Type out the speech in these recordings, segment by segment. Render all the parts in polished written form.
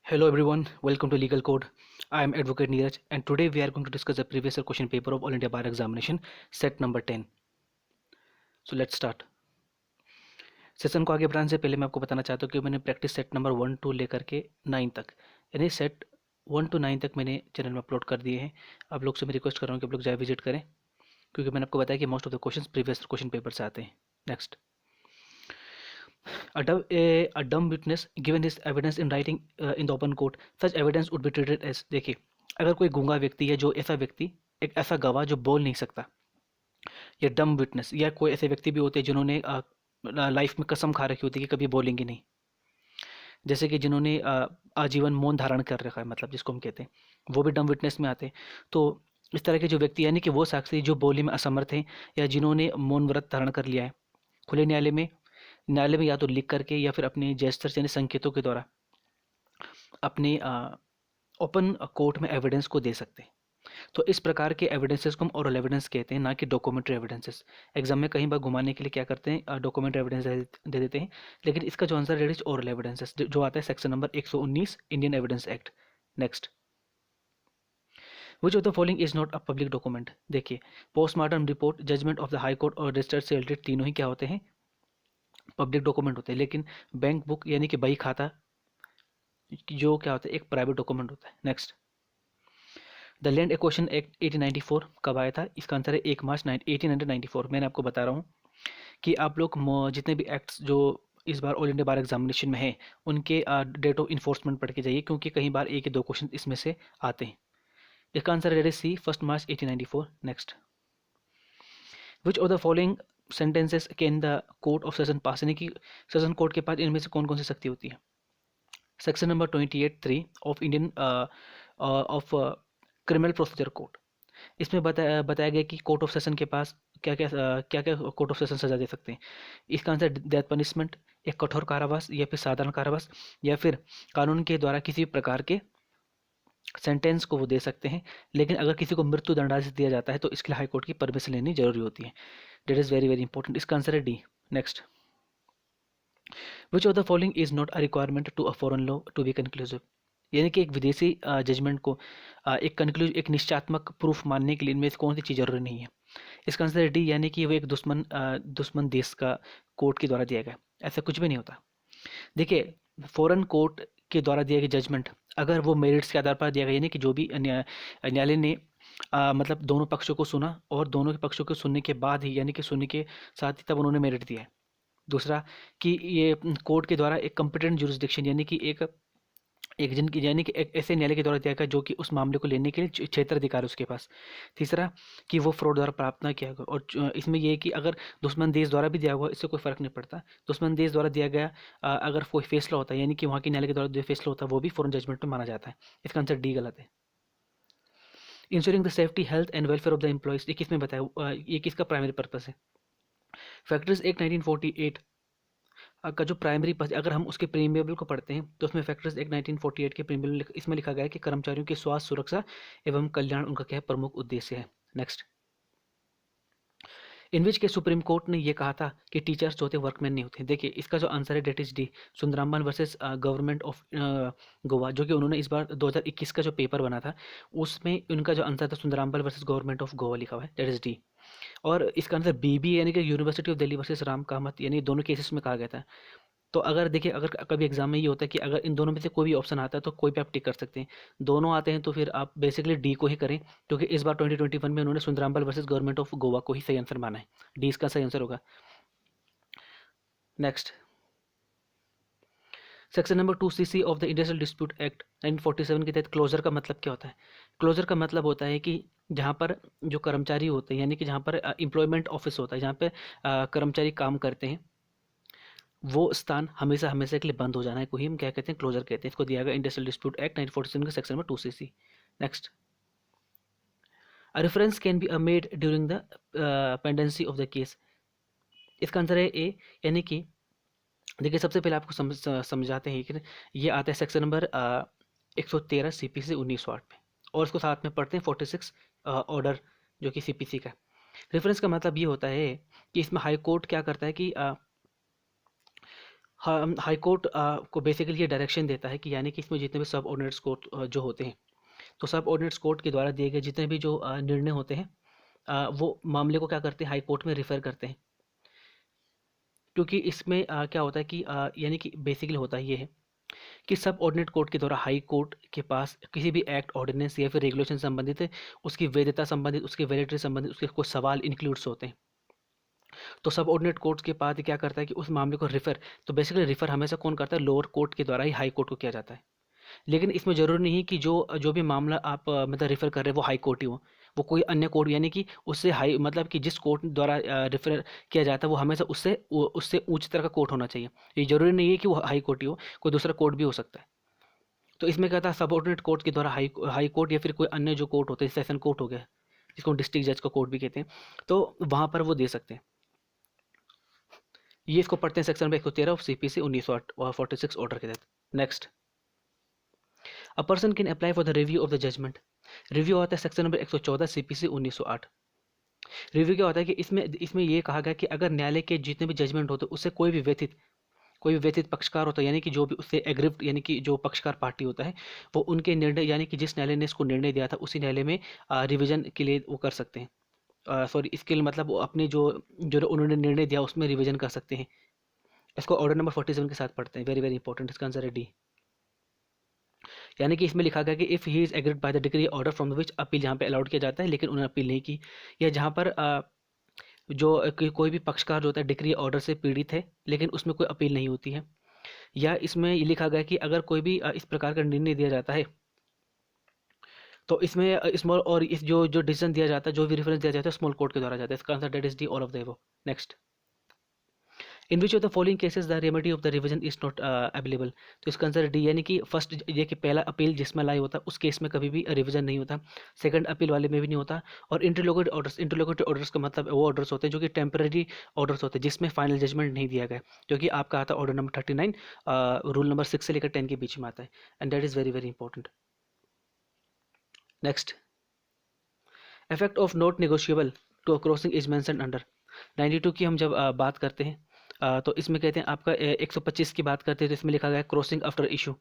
Hello everyone, welcome to Legal Code. I am Advocate Neeraj and today we are going to discuss the previous year question paper of All India Bar Examination set number 10. So let's start. Session को आगे बढ़ाने से पहले मैं आपको बताना चाहता हूँ कि मैंने प्रैक्टिस सेट नंबर 1 टू लेकर के 9 तक यानी सेट 1 टू 9 तक मैंने चैनल में अपलोड कर दिए हैं। आप लोग से मैं रिक्वेस्ट कर रहा हूँ कि आप लोग जाए विजिट करें क्योंकि मैंने आपको बताया कि most of the questions previous question paper से आते हैं। Next, a dumb witness given his evidence in writing in the open court, such evidence would be treated as, देखिए अगर कोई गूंगा व्यक्ति है, जो ऐसा व्यक्ति, एक ऐसा गवाह जो बोल नहीं सकता, या डम विटनेस, या कोई ऐसे व्यक्ति भी होते हैं जिन्होंने लाइफ में कसम खा रखी होती है कि कभी बोलेंगे नहीं, जैसे कि जिन्होंने आजीवन मौन धारण कर रखा है, मतलब जिसको हम कहते हैं, वो भी डम विटनेस में आते हैं। तो इस तरह के जो व्यक्ति यानी कि वो साक्षी जो बोलने में असमर्थ हैं या जिन्होंने मौन व्रत धारण कर लिया है, खुले न्यायालय में या तो लिख करके या फिर अपने जेस्चर्स यानी संकेतों के द्वारा अपने ओपन कोर्ट में एविडेंस को दे सकते हैं। तो इस प्रकार के एविडेंसेस को हम ओरल एविडेंस कहते हैं, ना कि डॉक्यूमेंट्री एविडेंसेस। एग्जाम में कहीं बार घुमाने के लिए क्या करते हैं, डॉक्यूमेंट्री एविडेंस दे देते हैं, लेकिन इसका जो आंसर है ओरल एविडेंसेस, जो आता है section number 119 Indian evidence act. Next, which of the following is not a public document. देखिए, postmortem report, judgement of the high court और रजिस्टर्ड से रिलेटेड तीनों ही क्या होते हैं, पब्लिक डॉक्यूमेंट होते हैं। लेकिन बैंक बुक यानी कि बही खाता जो क्या होता है, एक प्राइवेट डॉक्यूमेंट होता है। Next, the land acquisition act 1894 कब आया था, इसका आंसर है 1 मार्च 1894। मैंने आपको बता रहा हूँ कि आप लोग जितने भी एक्ट्स जो इस बार ऑल इंडिया बार एग्जामिनेशन में है उनके डेट ऑफ इन्फोर्समेंट पढ़ के जाइए, क्योंकि कई बार एक या दो क्वेश्चन इसमें से आते हैं। इसका आंसर है c, 1 March 1894। Next, which of the following sentences can the court of session pass, यानी कि सेशन कोर्ट के पास इनमें से कौन कौन सी शक्ति होती है। Section number 28(3) of Indian of criminal procedure code, इसमें बताया गया कि कोर्ट ऑफ सेशन के पास क्या क्या कोर्ट ऑफ सेशन सजा दे सकते हैं। इसका आंसर डेथ पनिशमेंट, एक कठोर कारावास, या फिर साधारण कारावास, या फिर कानून के द्वारा किसी प्रकार के सेंटेंस को वो दे सकते हैं। लेकिन अगर किसी को मृत्यु दंडादेश दिया जाता है तो इसके लिए हाई कोर्ट की परमिशन लेनी जरूरी होती है। That is very very important. इसका आंसर है D. Next, which of the following is not a requirement to a foreign law to be conclusive, यानी कि एक विदेशी जजमेंट को एक निश्चयात्मक प्रूफ मानने के लिए इनमें से कौन सी चीज़ जरूरी नहीं है। इसका आंसर है डी, यानी कि वो एक दुश्मन देश का कोर्ट के द्वारा दिया गया, ऐसा कुछ भी नहीं होता। देखिए, फॉरेन कोर्ट के द्वारा दिया गया जजमेंट अगर वो मेरिट्स के आधार पर दिया गया, यानी कि जो भी न्यायालय ने मतलब दोनों पक्षों को सुना और दोनों के पक्षों को सुनने के बाद ही, यानी कि सुनने के साथ ही तब उन्होंने मेरिट दिया है। दूसरा, कि ये कोर्ट के द्वारा एक कॉम्पिटेंट जुरिस्डिक्शन, यानी कि एक एक जन की, यानी कि एक ऐसे न्यायालय के द्वारा दिया गया जो कि उस मामले को लेने के लिए क्षेत्राधिकार है उसके पास। तीसरा, कि वो फ्रॉड द्वारा प्राप्त ना किया गया। और इसमें ये है कि अगर दुश्मन देश द्वारा भी दिया हुआ इससे कोई फर्क नहीं पड़ता। दुश्मन देश द्वारा दिया गया अगर कोई फैसला होता है, यानी कि वहाँ के न्यायालय के द्वारा जो फैसला होता है वो भी फॉरेन जजमेंट में माना जाता है। इसका आंसर डी गलत है। Ensuring the safety, health and welfare of the employees, ये किसमें बताया, ये किसका प्राइमरी पर्पस है। फैक्ट्रीज एक्ट 1948 का जो प्राइमरी पर्पस, अगर हम उसके प्रीमियबल को पढ़ते हैं तो उसमें फैक्टर्स एक्ट 1948 के प्रीमियबल इसमें लिखा गया है कि कर्मचारियों की स्वास्थ्य सुरक्षा एवं कल्याण उनका क्या है, प्रमुख उद्देश्य है। नेक्स्ट, इन विच के सुप्रीम कोर्ट ने ये कहा था कि टीचर्स जो होते हैं वर्कमैन नहीं होते। देखिए, इसका जो आंसर है that is d, Sundaraman versus government of Goa, जो कि उन्होंने इस बार 2021 का जो पेपर बना था उसमें उनका जो आंसर था सुंदरामबल वर्सेस गवर्नमेंट ऑफ गोवा लिखा हुआ है, डेट इज डी। और इसका आंसर बीबी, यानी कि university of Delhi versus Ram Kamat, यानी दोनों केसेस में कहा गया था। तो अगर देखिए, अगर कभी एग्जाम में ये होता है कि अगर इन दोनों में से कोई भी ऑप्शन आता है तो कोई भी आप टिक कर सकते हैं। दोनों आते हैं तो फिर आप बेसिकली डी को ही करें, क्योंकि इस बार 2021 में उन्होंने सुंदरामबल वर्सेस गवर्नमेंट ऑफ गोवा को ही सही आंसर माना है। डी इसका सही आंसर होगा। Next, section number 2 CC of the industrial dispute act 1947 के तहत क्लोजर का मतलब क्या होता है। क्लोजर का मतलब होता है कि जहाँ पर जो कर्मचारी होते हैं, यानी कि जहाँ पर एम्प्लॉयमेंट ऑफिस होता है, जहाँ पर कर्मचारी काम करते हैं, वो स्थान हमेशा हमेशा के लिए बंद हो जाना है को ही हम क्या कहते हैं, क्लोजर कहते हैं। इसको दिया गया इंडस्ट्रियल डिस्प्यूट एक्ट 1947 के section number 2 CC। Next, a reference can be made during the pendency of the case, इसका आंसर है ए, यानी कि देखिए सबसे पहले आपको समझाते हैं कि ये आता है सेक्शन नंबर 113 CPC 1908 में, और इसको साथ में पढ़ते हैं 46 ऑर्डर जो कि CPC का। रेफरेंस का मतलब ये होता है कि इसमें हाई कोर्ट क्या करता है कि हाई कोर्ट को बेसिकली ये डायरेक्शन देता है कि यानी कि इसमें जितने भी सब ऑर्डिनेट्स कोर्ट जो होते हैं, तो सब ऑर्डिनेट्स कोर्ट के द्वारा दिए गए जितने भी जो निर्णय होते हैं, वो मामले को क्या करते हैं, हाई कोर्ट में रिफ़र करते हैं। क्योंकि इसमें क्या होता है कि यानी कि बेसिकली होता ये है कि सब ऑर्डिनेट कोर्ट के द्वारा हाई कोर्ट के पास किसी भी एक्ट, ऑर्डिनेंस या फिर रेगुलेशन संबंधित है, उसकी वैधता संबंधित, उसकी वैलिडिटी संबंधित उसके कुछ सवाल इंक्लूड्स होते हैं। तो सब ऑर्डिनेट कोर्ट के बाद क्या करता है कि उस मामले को रिफ़र, तो बेसिकली रिफ़र हमेशा कौन करता है, लोअर कोर्ट के द्वारा ही हाई कोर्ट को किया जाता है। लेकिन इसमें ज़रूरी नहीं है कि जो जो भी मामला आप मतलब रेफ़र कर रहे हैं वो हाई कोर्ट ही हो, वो कोई अन्य कोर्ट यानी कि उससे हाई मतलब कि जिस कोर्ट द्वारा रेफ़र किया जाता है वो हमेशा उससे उच्च तरह का कोर्ट होना चाहिए। ये ज़रूरी नहीं है कि वो हाई कोर्ट ही हो, कोई दूसरा कोर्ट भी हो सकता है। तो इसमें क्या था, सबऑर्डिनेट कोर्ट के द्वारा हाई कोर्ट या फिर कोई अन्य जो कोर्ट होते हैं, सेशन कोर्ट हो गया जिसको डिस्ट्रिक्ट जज का कोर्ट भी कहते हैं, तो वहाँ पर वो दे सकते हैं। ये इसको पढ़ते हैं section number 113 of CPC 1946 order के तहत। Next, a person can apply for the review of the judgment. Review होता है सेक्शन नंबर 114 CPC 1908। रिव्यू क्या होता है कि इसमें इसमें ये कहा गया कि अगर न्यायालय के जितने भी जजमेंट होते हैं उससे कोई भी व्यथित पक्षकार होता है, यानी कि जो भी उससे एग्रीव्ड यानी कि जो पक्षकार पार्टी होता है, वो उनके निर्णय यानी कि जिस न्यायालय ने इसको निर्णय दिया था उसी न्यायालय में रिवीजन के लिए वो कर सकते हैं। सॉरी, इसके लिए मतलब वो अपने जो जो उन्होंने निर्णय दिया उसमें रिवीजन कर सकते हैं। इसको ऑर्डर नंबर 47 के साथ पढ़ते हैं, वेरी वेरी इंपॉर्टेंट, इसका आंसर है डी। यानी कि इसमें लिखा गया कि if he is agreed by the degree order from which appeal यहाँ पे अलाउड किया जाता है, लेकिन उन्होंने अपील नहीं की, या जहाँ पर कोई भी पक्षकार जो होता है डिग्री ऑर्डर से पीड़ित है लेकिन उसमें कोई अपील नहीं होती है, या इसमें ये लिखा गया कि अगर कोई भी इस प्रकार का निर्णय दिया जाता है तो इसमें स्मॉल और इस जो जो डिसीजन दिया जाता है, जो भी रेफरेंस दिया जाता है स्मॉल कोर्ट के द्वारा जाता है। इसका answer that is D, all of the above. Next, in which of the following cases the remedy of the revision is not available. तो इसका आंसर डी, यानी कि फर्स्ट ये कि पहला अपील जिसमें लाई होता है उस केस में कभी भी रिवीजन नहीं होता, सेकंड अपील वाले में भी नहीं होता, और इंटरलोकेटरी ऑर्डर्स का मतलब वो ऑर्डर्स होते हैं जो कि टेम्पररी ऑर्डर्स होते हैं जिसमें फाइनल जजमेंट नहीं दिया गया, जो कि आपका आता है ऑर्डर नंबर 39, रूल नंबर 6 से लेकर 10 के बीच में आता है, and that is very very important. Next, effect of not negotiable to crossing is mention under 92 की हम जब बात करते हैं तो इसमें कहते हैं आपका 125 की बात करते हैं तो इसमें लिखा गया है crossing after issue,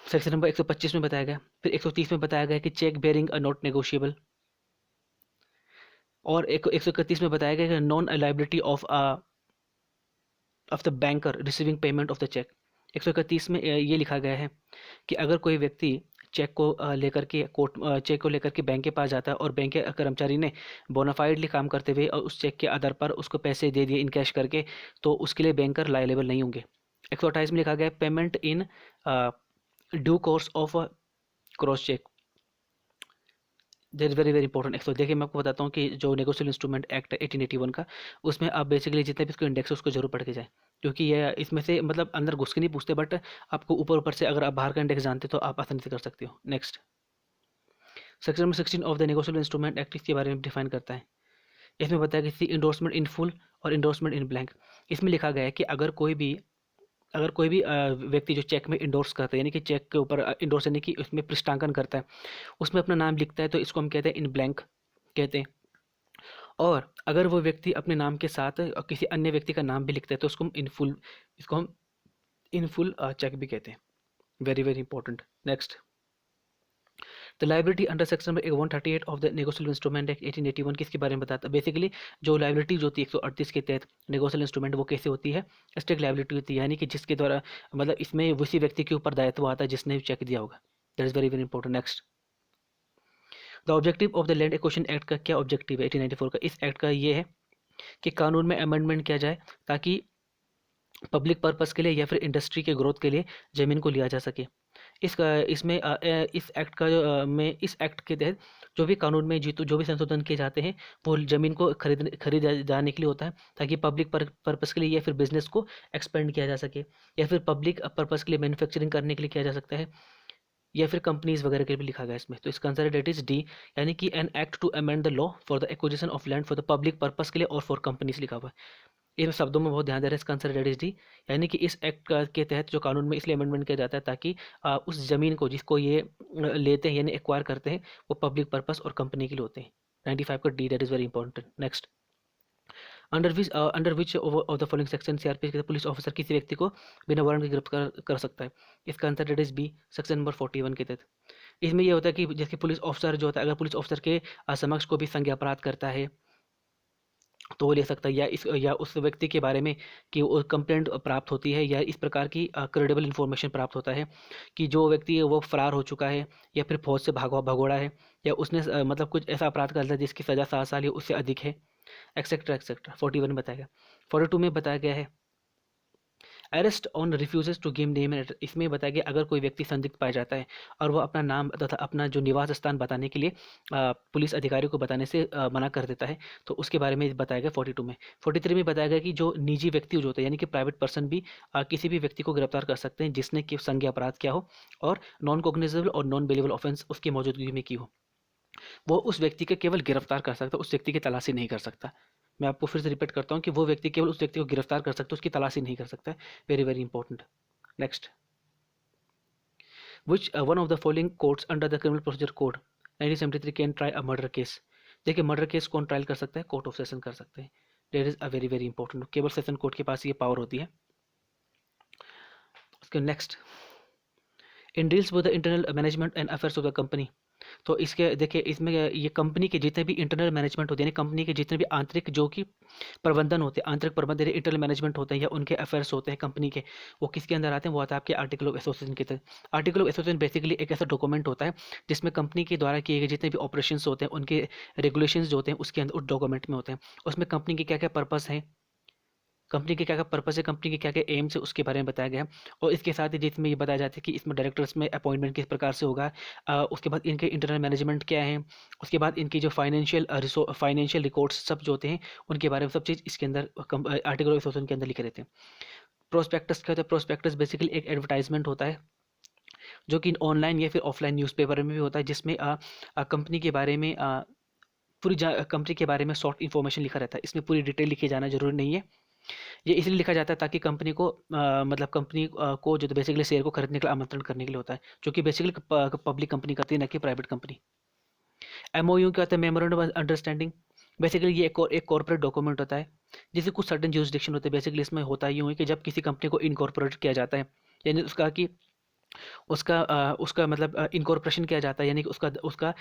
section number 125 में बताया गया। फिर 130 में बताया गया कि cheque bearing a not negotiable, और 131 में बताया गया कि non liability of the banker receiving payment of the cheque. 131 में ये लिखा गया है कि अगर कोई व्यक्ति चेक को लेकर के बैंक के पास जाता है और बैंक के कर्मचारी ने बोनाफाइडली काम करते हुए और उस चेक के आधार पर उसको पैसे दे दिए इन कैश करके, तो उसके लिए बैंकर लायलेबल नहीं होंगे। 128 में लिखा गया है payment in due course of cross cheque, that is very very important. देखिए मैं आपको बताता हूँ कि जो नेगोशियल इंस्ट्रूमेंट एक्ट है 1881 का, उसमें आप बेसिकली जितने भी इसको इंडेक्स है उसको जरूर पढ़ के जाए, क्योंकि ये इसमें से मतलब अंदर घुस के नहीं पूछते, बट आपको ऊपर ऊपर से अगर आप बाहर का इंडेक्स जानते हो तो आप आसानी से कर सकते हो। Next, section number 16 of the negotiable instrument act इसके बारे में डिफाइन करता है। इसमें बताया कि इंडोर्समेंट इन फुल और इंडोर्समेंट इन ब्लैंक। इसमें लिखा गया है कि अगर कोई भी व्यक्ति जो चेक में इंडोर्स करता है, यानी कि चेक के ऊपर इंडोर्स यानी कि उसमें पृष्ठांकन करता है, उसमें अपना नाम लिखता है, तो इसको हम कहते हैं इन ब्लैंक कहते हैं। और अगर वो व्यक्ति अपने नाम के साथ किसी अन्य व्यक्ति का नाम भी लिखता है तो इसको हम इन फुल चेक भी कहते हैं। Very very important. Next, the liability under section number 138 of the negotiable instrument act 1881 किसके बारे में बताता है? बेसिकली जो लाइबिलिटी जो होती है 138 के तहत नेगोशियल इंस्ट्रूमेंट वो कैसे होती है? स्ट्रिक्ट लाइबिलिटी होती है, यानी कि जिसके द्वारा मतलब इसमें उसी व्यक्ति के ऊपर दायित्व आता है जिसने चेक दिया होगा। That is very very important. Next, the objective of the land acquisition act का क्या ऑब्जेक्टिव है 1894 का? इस एक्ट का ये है कि कानून में अमेंडमेंट किया जाए ताकि पब्लिक पर्पस के लिए या फिर इंडस्ट्री के ग्रोथ के लिए ज़मीन को लिया जा सके। इस एक्ट का इस एक्ट के तहत जो भी कानून में जो भी संशोधन किए जाते हैं वो ज़मीन को खरीदे जाने के लिए होता है ताकि पब्लिक पर्पस के लिए या फिर बिजनेस को एक्सपेंड किया जा सके, या फिर पब्लिक पर्पस के लिए मैन्युफैक्चरिंग करने के लिए किया जा सकता है, या फिर कंपनीज वगैरह के लिए भी लिखा गया है इसमें। तो इसका आंसर है डेट इज डी, यानी कि an act to amend the law for the acquisition of land for the public purpose के लिए और फॉर कंपनीज लिखा हुआ है। इन शब्दों में बहुत ध्यान दे रहे हैं, इसका आंसर डेट इज डी, यानी कि इस एक्ट के तहत जो कानून में इसलिए अमेंडमेंट किया जाता है ताकि उस जमीन को जिसको ये लेते हैं यानी एक्वायर करते हैं वो पब्लिक पर्पस और कंपनी के लिए होते हैं। 95 का D, that is very important. Next, under which of the following section CrPC के पुलिस ऑफिसर किसी व्यक्ति को बिना वारंट के गिरफ्तार कर सकता है? इसका answer that is B, section number 41 के तहत। इसमें ये होता है कि जैसे पुलिस ऑफिसर जो होता है, अगर पुलिस ऑफिसर के समक्ष को भी संज्ञा अपराध करता है तो वो ले सकता है, या उस व्यक्ति के बारे में कि वो कंप्लेंट प्राप्त होती है, या इस प्रकार की क्रेडिबल इन्फॉर्मेशन प्राप्त होता है कि जो व्यक्ति है वो फरार हो चुका है, या फिर फौज से भगोड़ा है, या उसने मतलब कुछ ऐसा अपराध कर दिया जिसकी सज़ा 7 साल या उससे अधिक है, एक्सेट्रा एक्सेट्रा। 41 में बताया गया। 42 में बताया गया है arrest on refuses to give name and, इसमें बताया गया अगर कोई व्यक्ति संदिग्ध पाया जाता है और वो अपना नाम तथा अपना जो निवास स्थान बताने के लिए पुलिस अधिकारी को बताने से मना कर देता है, तो उसके बारे में बताया गया 42 में। 43 में बताया गया कि जो निजी व्यक्ति जो होता है यानी कि प्राइवेट पर्सन भी किसी भी व्यक्ति को गिरफ्तार कर सकते हैं जिसने कि संज्ञा अपराध किया हो और नॉन कोग्निजेबल और नॉन बेलेबल ऑफेंस उसकी मौजूदगी में की हो। वो उस व्यक्ति के केवल गिरफ्तार कर सकता है, उस व्यक्ति की तलाशी नहीं कर सकता। मैं आपको फिर से रिपीट करता हूँ कि वो व्यक्ति केवल उस व्यक्ति को गिरफ्तार कर सकता है, उसकी तलाशी नहीं कर सकता है। Very very important. Next, which one of the following courts under the criminal procedure code 1973 can try a murder case? देखिए मर्डर केस कौन ट्रायल कर सकता है? कोर्ट ऑफ सेशन कर सकते हैं। That is a very very important, केवल session court के पास ये पावर होती है। उसके next, in deals with the internal management and affairs of the company. तो इसके देखिए इसमें ये कंपनी के जितने भी इंटरनल मैनेजमेंट होते हैं, यानी कंपनी के जितने भी आंतरिक जो कि प्रबंधन होते हैं, आंतरिक प्रबंधन इंटरनल मैनेजमेंट होते हैं या उनके अफेयर्स होते हैं कंपनी के, वो किसके अंदर आते हैं? वो आता है आपके आर्टिकल ऑफ एसोसिएशन के तहत। आर्टिकल ऑफ एसोसिएशन बेसिकली एक ऐसा डॉक्यूमेंट होता है जिसमें कंपनी के द्वारा किए गए जितने भी ऑपरेशंस होते हैं उनके रेगुलेशंस जो होते हैं उसके अंदर उस डॉक्यूमेंट में होते हैं। उसमें कंपनी के क्या क्या पर्पस हैं, कंपनी के क्या क्या पर्पस है, कंपनी के क्या क्या एम्स है, उसके बारे में बताया गया है। और इसके साथ ही जिसमें ये बताया जाता है कि इसमें डायरेक्टर्स में अपॉइंटमेंट किस प्रकार से होगा, उसके बाद इनके इंटरनल मैनेजमेंट क्या है, उसके बाद इनकी जो फाइनेंशियल रिकॉर्ड्स सब जो होते हैं उनके बारे में सब चीज़ इसके अंदर आर्टिकल ऑफ एसोसिएशन के अंदर लिखे रहते हैं। प्रोस्पेक्टस क्या होता है? प्रोस्पेक्टस बेसिकली एक एडवर्टाइजमेंट होता है जो कि ऑनलाइन या फिर ऑफलाइन न्यूज़पेपर में भी होता है, जिसमें कंपनी के बारे में पूरी कंपनी के बारे में शॉर्ट इन्फॉर्मेशन लिखा रहता है। इसमें पूरी डिटेल लिखे जाना जरूरी नहीं है। ये इसलिए लिखा जाता है ताकि कंपनी को मतलब कंपनी को जो बेसिकली शेयर को खरीदने के लिए आमंत्रण करने के लिए होता है, जो कि बेसिकली पब्लिक कंपनी करती है, ना कि प्राइवेट कंपनी। एमओयू क्या होता है? Memorandum of understanding. बेसिकली ये एक कॉर्पोरेट डॉक्यूमेंट होता है जिसे कुछ सर्टेन ज्यूरिसडिक्शन होते हैं। बेसिकली इसमें होता यूँ है कि जब किसी कंपनी को इनकॉर्पोरेट किया जाता है, यानी उसका कि उसका मतलब इनकॉर्पोरेशन किया जाता है, यानी कि उसका उसका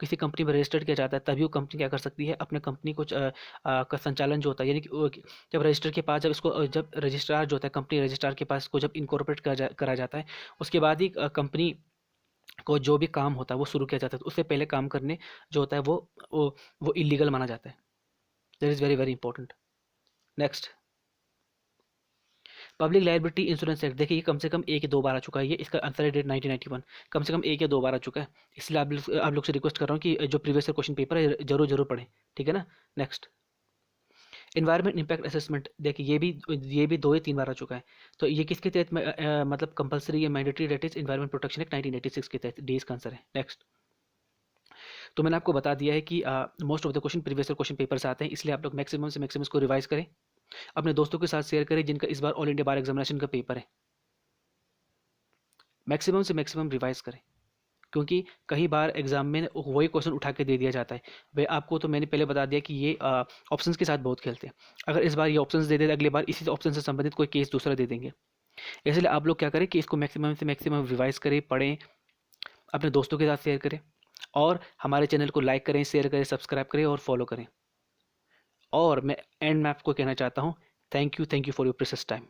किसी कंपनी में रजिस्टर्ड किया जाता है, तभी वो कंपनी क्या कर सकती है अपने कंपनी को का संचालन जो होता है, यानी कि जब रजिस्टर के पास जब इसको जब रजिस्ट्रार जो होता है कंपनी रजिस्ट्रार के पास को जब इनकॉर्पोरेट करा जाता है उसके बाद ही कंपनी को जो भी काम होता है वो शुरू किया जाता है। तो उससे पहले काम करने जो होता है वो इलीगल माना जाता है। That is very very important. Next, public liability insurance act. देखिए ये कम से कम एक या दो बार आ चुका है, ये इसका आंसर है डेट 1991। कम से कम एक या दो बार आ चुका है, इसलिए आप लोग से रिक्वेस्ट कर रहा हूँ कि जो प्रीवियस क्वेश्चन पेपर है जरूर जरूर पढ़ें, ठीक है ना। Next, environment impact assessment. देखिए ये भी 2 या 3 बार आ चुका है। तो ये किसके तहत मतलब कंपलसरी या mandatory, that is environment protection act 1986 के तहत। डी इसका आंसर है। नेक्स्ट, तो मैंने आपको बता दिया है कि most of the question previous question paper से आते हैं, इसलिए आप लोग मैक्सिमम से मैक्सिमम इसको रिवाइज करें, अपने दोस्तों के साथ शेयर करें जिनका इस बार ऑल इंडिया बार एग्जामिनेशन का पेपर है। मैक्सिमम से मैक्सिमम रिवाइज करें, क्योंकि कई बार एग्जाम में वही क्वेश्चन उठा के दे दिया जाता है। भाई आपको तो मैंने पहले बता दिया कि ये ऑप्शंस के साथ बहुत खेलते हैं। अगर इस बार ये ऑप्शंस दे देते, अगली बार इसी ऑप्शन से संबंधित कोई केस दूसरा दे देंगे। इसलिए आप लोग क्या करें कि इसको मैक्सिमम से मैक्सिमम रिवाइज करें, पढ़ें, अपने दोस्तों के साथ शेयर करें, और हमारे चैनल को लाइक करें, शेयर करें, सब्सक्राइब करें और फॉलो करें। और मैं एंड में आपको कहना चाहता हूँ, thank you for your precious time.